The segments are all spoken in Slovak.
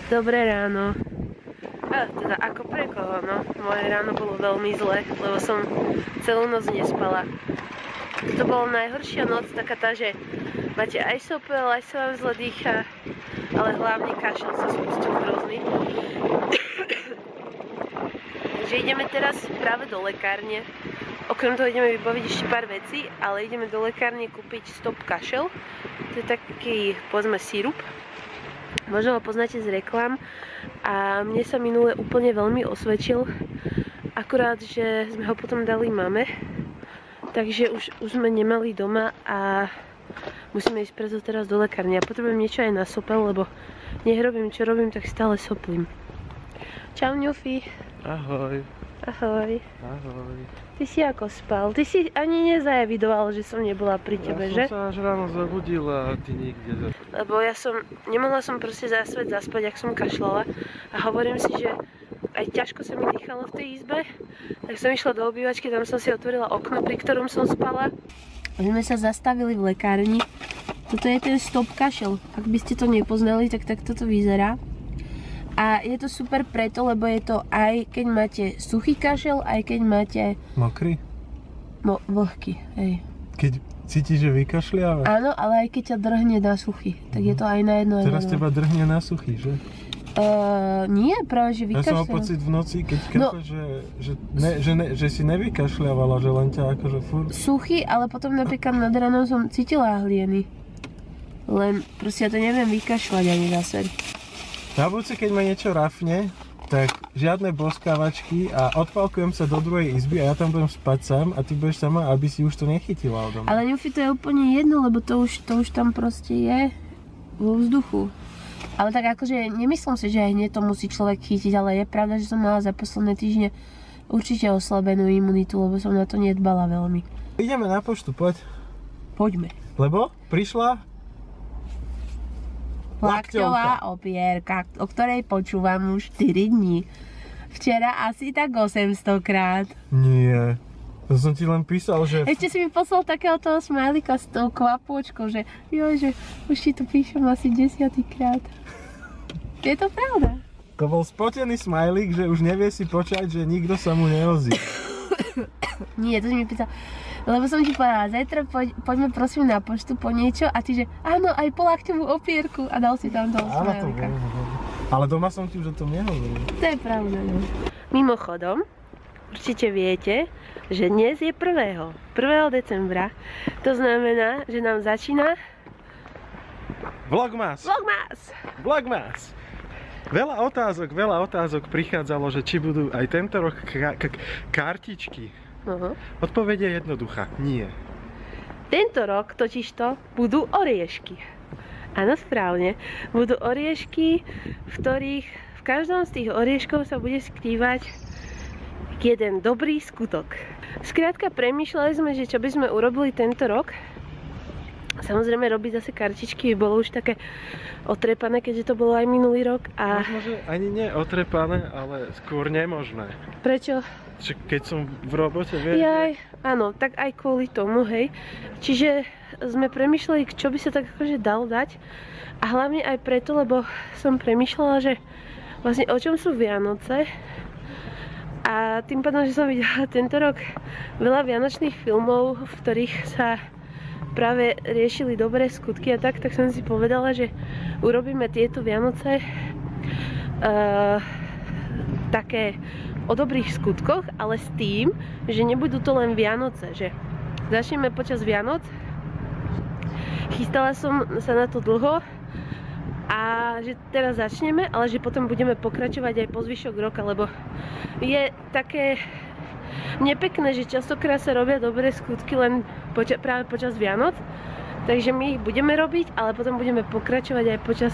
Dobré ráno. Teda ako pre koho, no? Moje ráno bolo veľmi zle, lebo som celú noc nespala. To bola najhoršia noc, taká tá, že máte aj sopel, aj sa vám zle dýcha, ale hlavne kašel sa spustil hrozný. Takže ideme teraz práve do lekárne. Okrem toho ideme vybaviť ešte pár vecí, ale ideme do lekárne kúpiť Stop kašel. To je taký, povedzme, sírup. Možno ho poznáte z reklám a mne sa minule úplne veľmi osvedčil, akurát, že sme ho potom dali mame, takže už sme nemali doma a musíme ísť preto teraz do lekárne. Ja potrebujem niečo aj na sopel, lebo nech robím čo robím, tak stále soplím. Čau, Ňufi. Ahoj. Ahoj. Ahoj. Ty si ako spal? Ty si ani nezaevidoval, že som nebola pri tebe, že? Ja som sa až ráno zabudil a ty nikde. Lebo nemohla som proste zaspať, ak som kašľala. A hovorím si, že aj ťažko sa mi dýchalo v tej izbe. Tak som išla do obývačky, tam som si otvorila okno, pri ktorom som spala. My sme sa zastavili v lekárni. Toto je ten Stop kašel. Ak by ste to nepoznali, tak takto to vyzerá. A je to super preto, lebo je to aj keď máte suchý kašel, aj keď máte... Mokrý? Vlhký, hej. Keď cítiš, že vykašľáva? Áno, ale aj keď ťa drhne na suchý, tak je to aj na jedno. Teraz teba drhne na suchý, že? Nie, práve že vykašľáva. Ja som mal pocit v noci, keď že si nevykašľávala, že len ťa akože furt... Suchý, ale potom napríklad nad ranom som cítila hlieny. Len proste ja to neviem vykašľať ani zase. Na budúce, keď ma niečo rafne, tak žiadne boskávačky a odpálkujem sa do druhej izby a ja tam budem spať sám a ty budeš sama, aby si už to nechytila odo mňa. Ale Ňufi, to je úplne jedno, lebo to už tam proste je vo vzduchu. Ale tak akože nemyslím si, že aj hneď to musí človek chytiť, ale je pravda, že som mala za posledné týždne určite oslabenú imunitu, lebo som na to nedbala veľmi. Ideme na poštu, poď. Poďme. Lebo prišla lakťová opierka, o ktorej počúvam už 4 dní. Včera asi tak 800 krát. Nie. To som ti len písal, že... Ešte si mi poslal takého toho smajlika s tou kvapôčkou, že joj, že už ti to píšem asi 10. krát. Je to pravda? To bol spotený smajlik, že už nevie si počať, že nikto sa mu neozí. Nie, to si mi písal. Lebo som ti povedala, zajtra poďme prosím na poštu po niečo a ty, že áno, aj po lakťovú opierku a dal si tam toho smajlika. Ale doma som ti už o tom nehovoril. To je pravda, no. Mimochodom, určite viete, že dnes je 1. decembra. To znamená, že nám začína... Vlogmas! Veľa otázok prichádzalo, že či budú aj tento rok kartičky. Odpoveď je jednoduchá. Nie. Tento rok totižto budú oriešky. Áno, správne. Budú oriešky, v ktorých v každom z tých orieškov sa bude skrývať jeden dobrý skutok. Skrátka premýšľali sme, že čo by sme urobili tento rok. Samozrejme robiť zase kartičky bolo už také otrepané, keďže to bolo aj minulý rok. A... Možno, že ani nie otrepané, ale skôr nemožné. Prečo? Keď som v robote, vieš? Jaj, áno, tak aj kvôli tomu, hej. Čiže sme premýšľali, čo by sa tak akože dalo dať. A hlavne aj preto, lebo som premýšľala, že vlastne o čom sú Vianoce. A tým pádom, že som videla tento rok veľa vianočných filmov, v ktorých sa práve riešili dobré skutky a tak som si povedala, že urobíme tieto Vianoce také o dobrých skutkoch, ale s tým, že nebudú to len Vianoce, že začneme počas Vianoc. Chystala som sa na to dlho a že teraz začneme, ale že potom budeme pokračovať aj po zvyšok roka, lebo je také nepekné, že častokrát sa robia dobré skutky len práve počas Vianoc, takže my ich budeme robiť, ale potom budeme pokračovať aj počas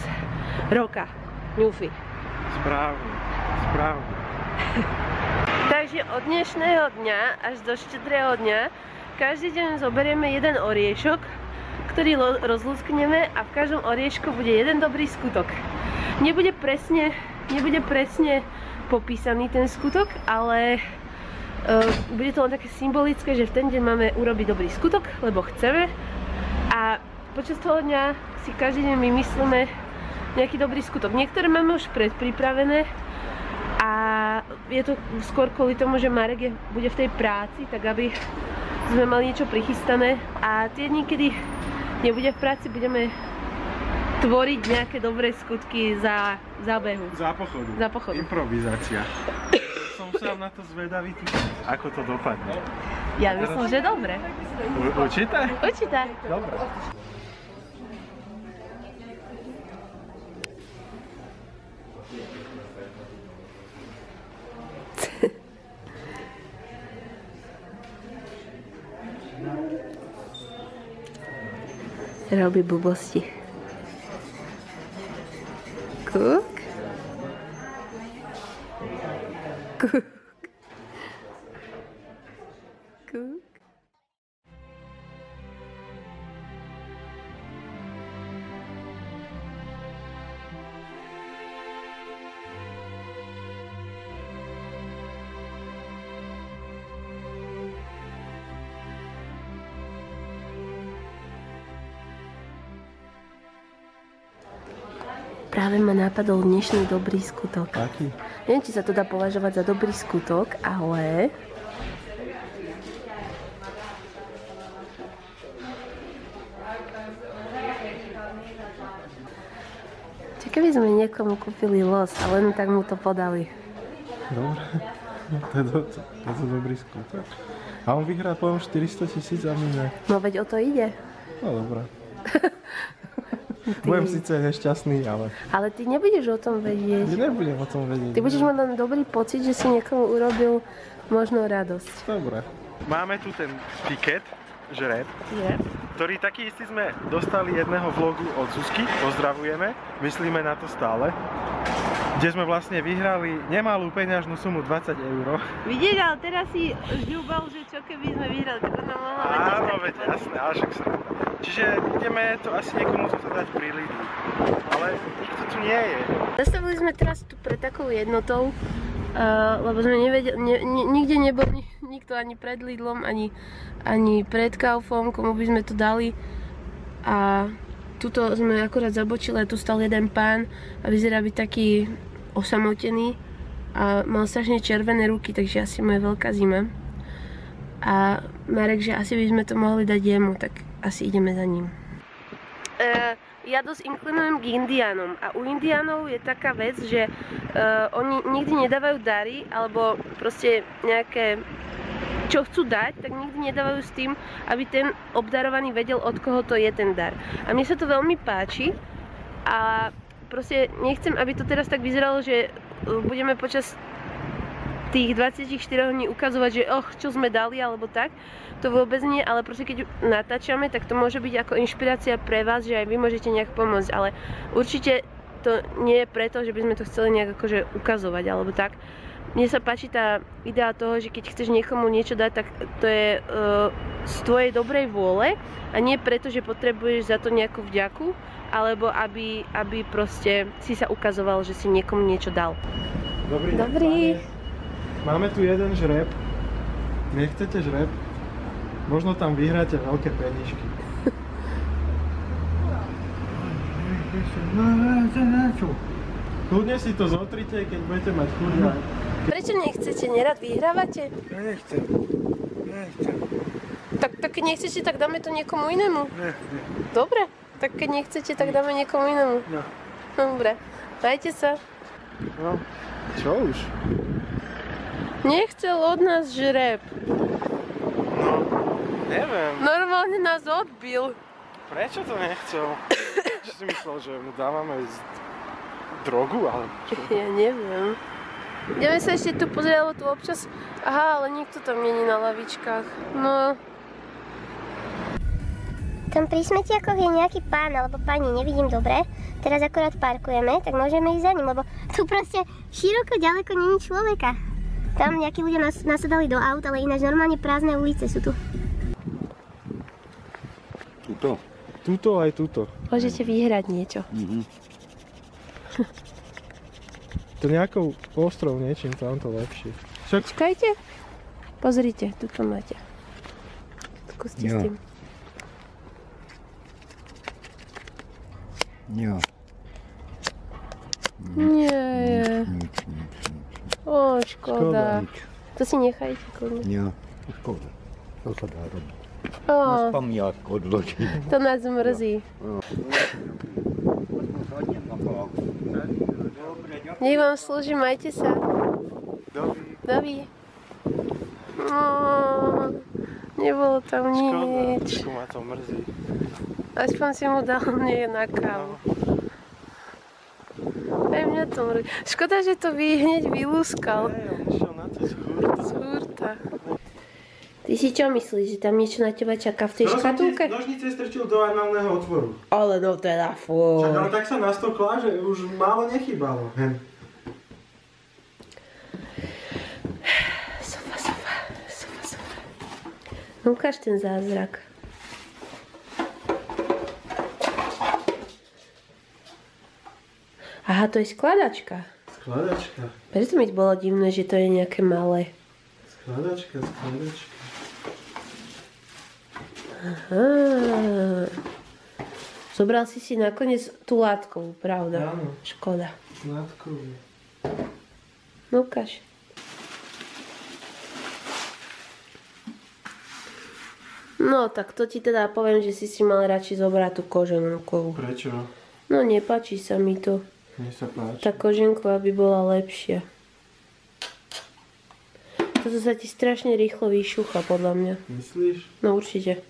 roka. Ňufi. Správne. Takže od dnešného dňa až do štedrého dňa každý deň zoberieme jeden oriešok, ktorý rozlúskneme a v každom oriešku bude jeden dobrý skutok. Nebude presne popísaný ten skutok, ale bude to len také symbolické, že v ten deň máme urobiť dobrý skutok, lebo chceme. A počas toho dňa si každý deň vymyslíme nejaký dobrý skutok. Niektoré máme už predpripravené a je to skôr kvôli tomu, že Marek bude v tej práci, tak aby sme mali niečo prichystané a tie dní, kedy nebude v práci, budeme tvoriť nejaké dobré skutky za zábehu. Za pochodu. Za pochodu. Improvizácia. Som sám na to zvedavý, ako to dopadne. Ja myslím, že dobre. Určite? Určite. Dobre. Robí blbosti. Kuk. Kuk. Kuk. Práve ma napadol dnešný dobrý skutok. Aký? Neviem, či sa to dá považovať za dobrý skutok, ale... Či keby sme niekomu kúpili los a len tak mu to podali. Dobre. To je dobrý skutok. A on vyhrá poviem 400 000 a my ne. No veď o to ide. No dobré. Budem síce nešťastný, ale... Ale ty nebudeš o tom vedieť. Ja nebudem o tom vedieť. Ty budeš mať len dobrý pocit, že si niekomu urobil možno radosť. Dobre. Máme tu ten tiket, žreb, ktorý taký istý sme dostali jedného vlogu od Zuzky, pozdravujeme, myslíme na to stále, kde sme vlastne vyhrali nemalú peňažnú sumu 20 €. Vidíš, ale teraz si žľúbal, že čo keby sme vyhrali, tak to nám mohla mať. Áno, veď jasné, ale však sa... Čiže ideme to asi niekomu to dať pri Lidli, ale to tu nie je. Zastavili sme teraz tu pred takou jednotou, lebo sme nevedeli, nikde nebol nikto ani pred Lidlom, ani pred Kaufom, komu by sme to dali. A tuto sme akorát zabočili a tu stal jeden pán a vyzerá byť taký osamotený a mal strašne červené ruky, takže asi mu je veľká zima. A Marek, že asi by sme to mohli dať jemu, tak asi ideme za ním. Ja dosť inklinujem k Indiánom a u Indiánov je taká vec, že oni nikdy nedávajú dary alebo proste nejaké, čo chcú dať, tak nikdy nedávajú s tým, aby ten obdarovaný vedel, od koho to je ten dar. A mne sa to veľmi páči a proste nechcem, aby to teraz tak vyzeralo, že budeme počas tých 24 dní ukazovať, že čo sme dali alebo tak. To vôbec nie, ale proste keď natáčame, tak to môže byť ako inšpirácia pre vás, že aj vy môžete nejak pomôcť, ale určite to nie je preto, že by sme to chceli nejak akože ukazovať alebo tak. Mne sa páči tá idea toho, že keď chceš niekomu niečo dať, tak to je z tvojej dobrej vôle a nie preto, že potrebuješ za to nejakú vďaku, alebo aby proste si sa ukazoval, že si niekomu niečo dal. Dobrý. Máme tu jeden žreb. Nechcete žreb? Možno tam vyhráte veľké penižky. Kľudne si to zotrite, keď budete mať chuť. Prečo nechcete? Nerad vyhrávate? Ja nechcem. Tak keď nechcete, tak dáme to niekomu inému. Nie. Dobre, tak keď nechcete, tak dáme niekomu inému. No. Dobre, majte sa. No, čo už? Nechcel od nás žreb. No, neviem. Normálne nás odbil. Prečo to nechcel? Čo si myslel, že mu dávame drogu, ale čo? Ja neviem. Ideme sa ešte tu pozrieť, lebo tu občas... Aha, ale nikto tam není na lavičkách. No... Tam pri smetiakoch je nejaký pán alebo pani, nevidím dobre. Teraz akorát parkujeme, tak môžeme ísť za ním, lebo tu proste široko ďaleko není človeka. Tam nejakí ľudia nasadali do aut, ale ináč normálne prázdne ulice sú tu. Tuto? Tuto aj tuto. Môžete vyhrať niečo. To nejakou ostrov niečím, tam to lepšie. Však... Čakajte. Pozrite, tuto máte. Skúste s tým. Jo. Nie. O, škoda. To si nechajte kľudne. Nie, škoda. To sa dá robiť. O, Pamiatku odložiť. to nás mrzí. Nech vám slúži, majte sa. Dovi. Nebolo tam nič. Škoda, ma to mrzí. Aspoň si mu dal nie na kávu. Aj mňa to mrzí. Škoda, že to hneď vylúskal. On išiel na to z hurta. Ty si čo myslíš, že tam niečo na teba čaká v tej škatulke? Nožnice strčil do análneho otvoru. Ale no teda fú. Čak, ale tak sa nastokla, že už málo nechybalo. Sofa. No ukáž ten zázrak. Aha, to je skladačka. Skladačka. Preto mi bolo divné, že to je nejaké malé. Skladačka. Aha. Zobral si nakoniec tú látkovú, pravda? Áno. Škoda. Látkovú. No ukáž. No, tak to ti teda poviem, že si mal radšej zobrať tú koženkovú. Prečo? No, nepáči sa mi to. Mne sa páči. Tá koženková by bola lepšia. Toto sa ti strašne rýchlo vyšúcha, podľa mňa. Myslíš? No určite.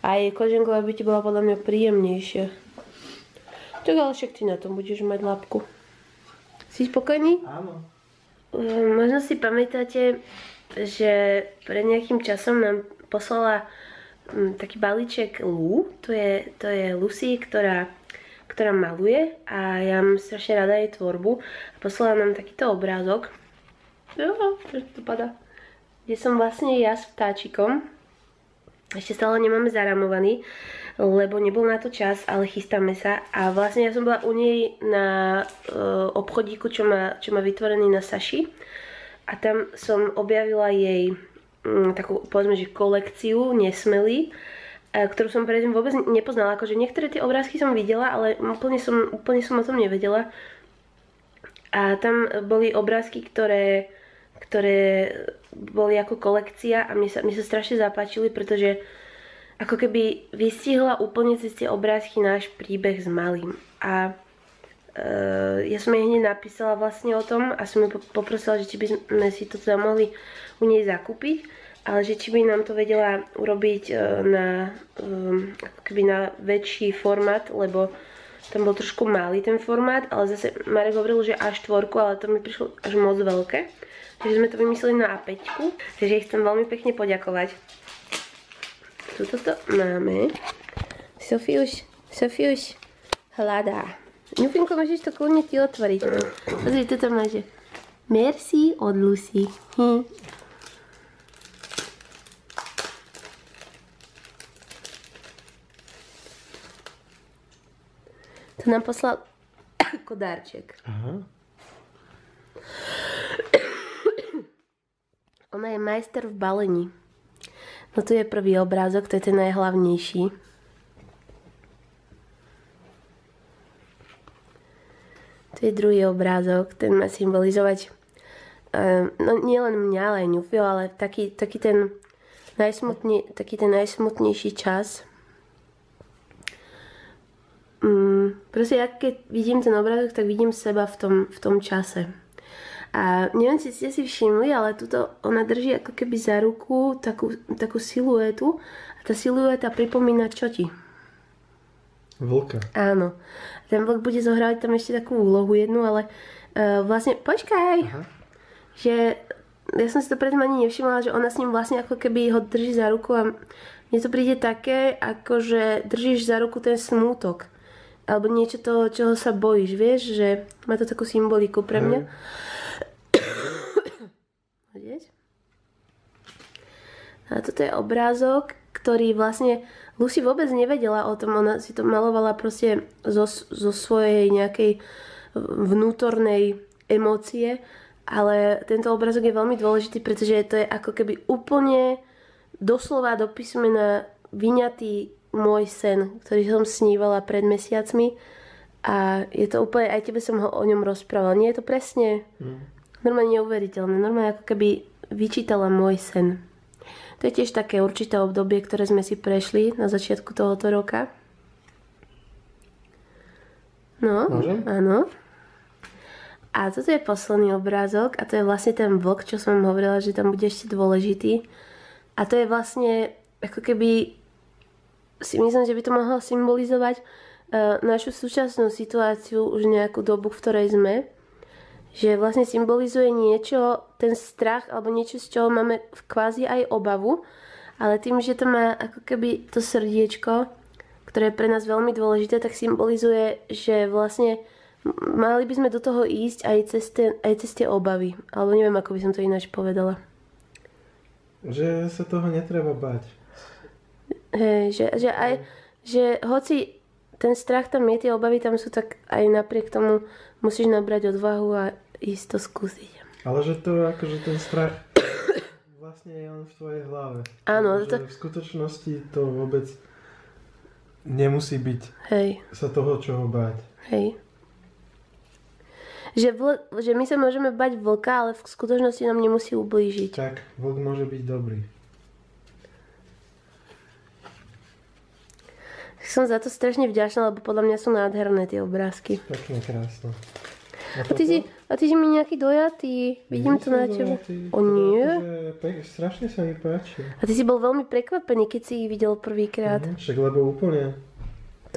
A jej koženková by ti bola podľa mňa príjemnejšia. Tak ale však ty na tom budeš mať labku. Si spokojný? Áno. Možno si pamätáte, že pred nejakým časom nám poslala taký balíček Lou. To je Lucy, ktorá maluje a ja mám strašne rada jej tvorbu. A poslala nám takýto obrázok. Prečo to padá? Kde som vlastne ja s vtáčikom. Ešte stále nemáme zaramovaný, lebo nebol na to čas, ale chystáme sa. A vlastne ja som bola u nej na obchodíku, čo má vytvorený na Saši. A tam som objavila jej takú, povedzme, že kolekciu Nesmelý, ktorú som predtým vôbec nepoznala. Akože niektoré tie obrázky som videla, ale úplne som o tom nevedela. A tam boli obrázky, ktoré boli ako kolekcia a mne sa strašne zapáčili, pretože ako keby vystihla úplne cez tie obrázky náš príbeh s malým. A ja som jej hneď napísala vlastne o tom a som ju poprosila, že či by sme si to teda mohli u nej zakúpiť, ale že či by nám to vedela urobiť ako keby na väčší formát, lebo tam bol trošku malý ten formát, ale zase Marek hovoril, že A4, ale to mi prišlo až moc veľké. Takže sme to vymysleli na A5. Takže ich chcem veľmi pekne poďakovať. Tuto to máme. Sofiuš hľadá. Ňupinko, môžeš to kľudne ti otvoriť. Pozri, toto máš. Merci od Lucy. To nám poslal ako darček. Aha. Ona je majster v balení. No tu je prvý obrázok, to je ten najhlavnejší. Tu je druhý obrázok, ten má symbolizovať no nielen mňa, ale aj Ňufio, ale taký ten najsmutnejší čas. Proste ja keď vidím ten obrázok, tak vidím seba v tom čase. A neviem, či ste si všimli, ale tuto ona drží ako keby za ruku takú siluetu a tá silueta pripomína čo ti? Vlka. Áno. Ten vlk bude zohrávať tam ešte takú úlohu jednu, ale vlastne, počkaj! Aha. Že ja som si to predtým ani nevšimla, že ona s ním vlastne ako keby ho drží za ruku a mne to príde také, ako že držíš za ruku ten smútok. Alebo niečo toho, čoho sa bojíš, vieš, že má to takú symboliku pre mňa. A toto je obrázok, ktorý vlastne Lucy vôbec nevedela o tom, ona si to malovala proste zo svojej nejakej vnútornej emócie, ale tento obrázok je veľmi dôležitý, pretože to je ako keby úplne doslova do písmena vyňatý môj sen, ktorý som snívala pred mesiacmi A je to úplne, aj tebe som o ňom rozprával. Nie je to presne normálne neuveriteľné. Normálne ako keby vyčítala môj sen. To je tiež také určité obdobie, ktoré sme si prešli na začiatku tohoto roka. No, môžem? Áno. A toto je posledný obrázok a to je vlastne ten vlk, čo som vám hovorila, že tam bude ešte dôležitý. A to je vlastne ako keby si myslím, že by to mohlo symbolizovať našu súčasnú situáciu už nejakú dobu, v ktorej sme. Že vlastne symbolizuje niečo, ten strach alebo niečo, z čoho máme kvázi aj obavu, ale tým, že to má ako keby to srdiečko, ktoré je pre nás veľmi dôležité, tak symbolizuje, že vlastne mali by sme do toho ísť aj cez tie obavy. Alebo neviem, ako by som to ináč povedala. Že sa toho netreba bať. Hej, že hoci ten strach tam je, tie obavy tam sú, tak aj napriek tomu musíš nabrať odvahu a ísť to skúsiť. Ale že to akože ten strach vlastne je len v tvojej hlave. Áno. Že v skutočnosti to vôbec nemusí byť sa toho čoho báť. Hej. Že my sa môžeme bať vlka, ale v skutočnosti nám nemusí ublížiť. Tak, vlk môže byť dobrý. Som za to strašne vďačná, lebo podľa mňa sú nádherné tie obrázky. Pekne krásne. A ty si mi nejaký dojatý. Vidím to na tebe. O nie? Strašne sa mi páči. A ty si bol veľmi prekvapený, keď si ich videl prvýkrát. Však lebo úplne.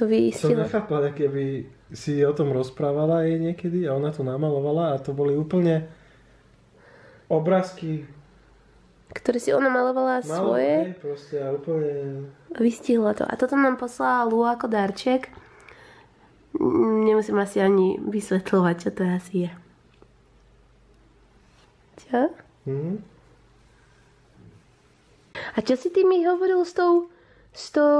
To vyistila. Som nechápal, keby si o tom rozprávala jej niekedy a ona to namalovala a to boli úplne obrázky, ktoré si ona malovala svoje. Proste a úplne vystihla to. A toto nám poslala Lu ako darček. Nemusím asi ani vysvetľovať, čo to asi je. Čo? A čo si ty mi hovoril s tou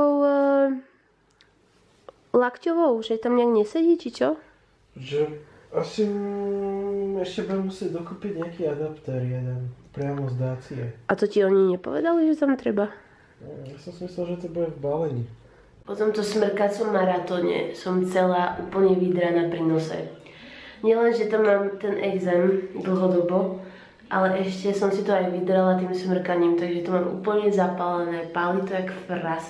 lakťovou? Že tam nejak nesedí, či čo? Že asi ešte budem musieť dokúpiť nejaký adaptér jeden. Priamo z Dácie. A to ti oni nepovedali, že tam treba? Ja som si myslel, že to bude v balení. Po tomto smrkacom maratóne som celá úplne vydraná pri nose. Nielen, že tam mám ten exém dlhodobo, ale ešte som si to aj vydrala tým smrkaním, takže to mám úplne zapálené, páli to jak fras.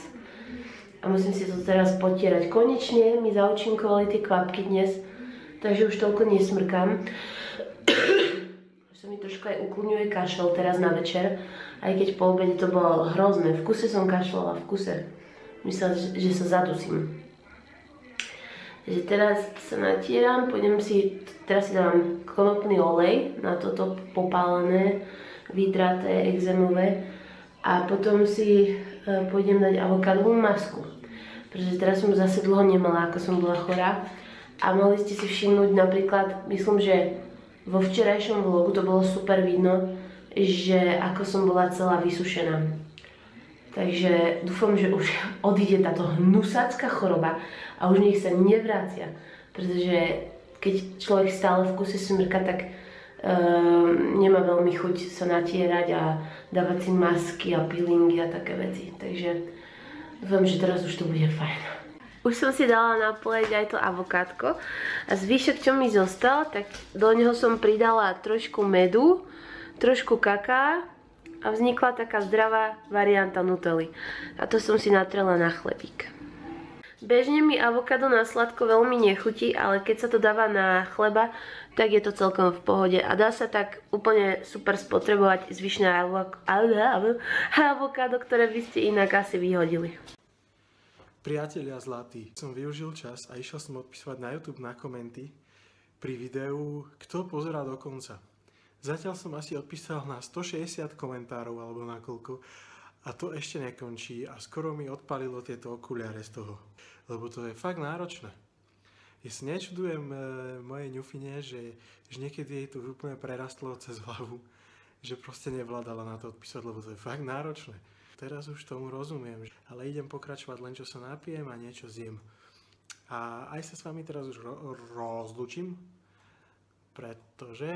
A musím si to teraz potierať. Konečne mi zaúčinkovali tie kvapky dnes, takže už toľko nesmrkám. Sa mi trošku aj uklňuje kašel teraz na večer, aj keď po obede to bolo hrozné. V kuse som kašľala, v kuse. Myslela, že sa zadusím. Takže teraz sa natieram, teraz si dávam konopný olej na toto popálené, vydraté, exémové a potom si pôjdem dať avokádovú masku. Pretože teraz som zase dlho nemala, ako som bola chorá. A mohli ste si všimnúť napríklad, myslím, že vo včerajšom vlogu to bolo super vidno, že ako som bola celá vysušená. Takže dúfam, že už odíde táto hnusácka choroba a už nech sa nevrácia. Pretože keď človek stále v kuse smrka, tak nemá veľmi chuť sa natierať a dávať si masky a peelingy a také veci. Takže dúfam, že teraz už to bude fajn. Už som si dala napoleť aj to avokádko a zvyšok, čo mi zostal, tak do neho som pridala trošku medu, trošku kaká a vznikla taká zdravá varianta nutelly. A to som si natrela na chlebík. Bežne mi avokádo na sladko veľmi nechutí, ale keď sa to dáva na chleba, tak je to celkom v pohode. A dá sa tak úplne super spotrebovať zvyšné avokádo, ktoré by ste inak asi vyhodili. Priatelia zlatí, som využil čas a išiel som odpísať na YouTube na komenty pri videu, kto pozerá do konca. Zatiaľ som asi odpísal na 160 komentárov alebo na koľko a to ešte nekončí a skoro mi odpalilo tieto okuliare z toho, lebo to je fakt náročné. Ja si nečudujem mojej ňufine, že niekedy jej to úplne prerastlo cez hlavu, že proste nevládala na to odpísať, lebo to je fakt náročné. Teraz už tomu rozumiem, ale idem pokračovať len čo sa napijem a niečo zjem. A aj sa s vami teraz už rozlučím, pretože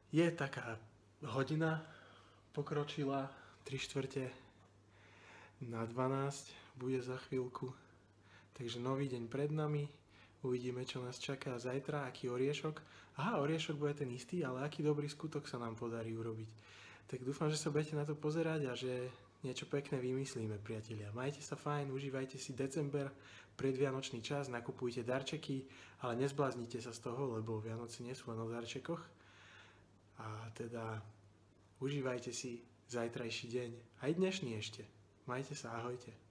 je taká hodina pokročila, 3/4 na 12, bude za chvíľku. Takže nový deň pred nami. Uvidíme, čo nás čaká zajtra, aký oriešok. Aha, oriešok bude ten istý, ale aký dobrý skutok sa nám podarí urobiť. Tak dúfam, že sa budete na to pozerať a že niečo pekné vymyslíme, priatelia. Majte sa fajn, užívajte si december, predvianočný čas, nakupujte darčeky, ale nezbláznite sa z toho, lebo Vianoce nie sú len o darčekoch. A teda užívajte si zajtrajší deň, aj dnešný ešte. Majte sa, ahojte.